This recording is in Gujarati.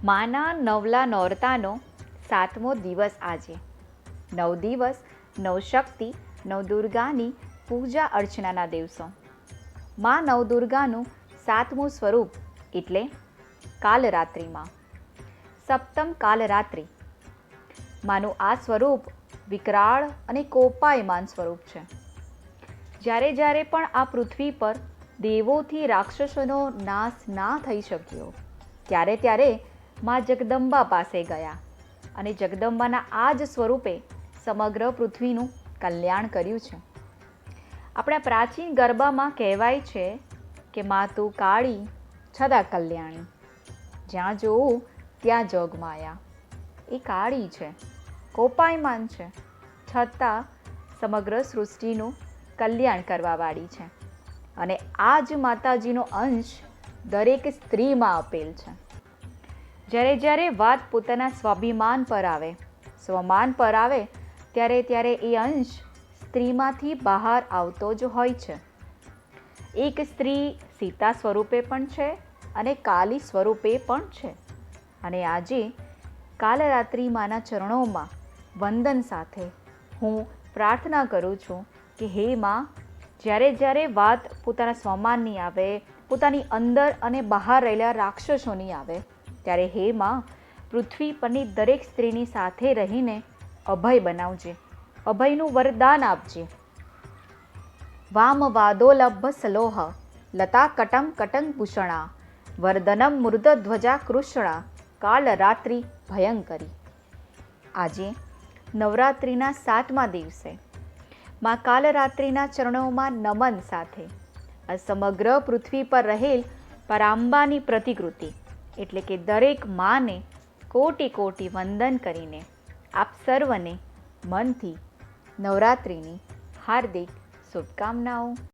માના નવલા નોરતાનો 7મો દિવસ આજે. 9 દિવસ નવશક્તિ નવદુર્ગાની પૂજા અર્ચનાના દિવસો. માં નવદુર્ગાનું 7મું સ્વરૂપ એટલે કાલરાત્રિમાં. સપ્તમ કાલરાત્રિ. માનું આ સ્વરૂપ વિકરાળ અને કોપાયમાન સ્વરૂપ છે. જ્યારે જ્યારે પણ આ પૃથ્વી પર દેવોથી રાક્ષસોનો નાશ ના થઈ શક્યો ત્યારે ત્યારે માં જગદંબા પાસે ગયા અને જગદંબાના આ જ સ્વરૂપે સમગ્ર પૃથ્વીનું કલ્યાણ કર્યું છે. આપણા પ્રાચીન ગરબામાં કહેવાય છે કે માં તું કાળી છદા કલ્યાણી, જ્યાં જોવું ત્યાં જોગમાયા. એ કાળી છે, કોપાયમાન છે, છતાં સમગ્ર સૃષ્ટિનું કલ્યાણ કરવાવાળી છે. અને આ જ માતાજીનો અંશ દરેક સ્ત્રીમાં આપેલ છે. જ્યારે જ્યારે વાત પોતાના સ્વાભિમાન પર આવે, સ્વમાન પર આવે, ત્યારે ત્યારે એ અંશ સ્ત્રીમાંથી બહાર આવતો જ હોય છે. એક સ્ત્રી સીતા સ્વરૂપે પણ છે અને કાલી સ્વરૂપે પણ છે. અને આજે કાલરાત્રિ માના ચરણોમાં વંદન સાથે હું પ્રાર્થના કરું છું કે હે માં, જ્યારે જ્યારે વાત પોતાના સ્વમાનની આવે, પોતાની અંદર અને બહાર રહેલા રાક્ષસોની આવે, ત્યારે હે માં, પૃથ્વી પરની દરેક સ્ત્રીની સાથે રહીને અભય બનાવજે, અભયનું વરદાન આપજે. વામ વાદોલભ્ય સલોહ લતા કટમ કટંગ ભૂષણા વરદનમ મૃદ ધ્વજા કૃષ્ણા કાલરાત્રિ ભયંકરી. આજે નવરાત્રિના 7મા દિવસે માં કાલરાત્રિના ચરણોમાં નમન સાથે આ સમગ્ર પૃથ્વી પર રહેલ પરાંબાની પ્રતિકૃતિ એટલે કે દરેક માને કોટી કોટી વંદન કરીને આપ સર્વને મનથી નવરાત્રિની હાર્દિક શુભકામનાઓ.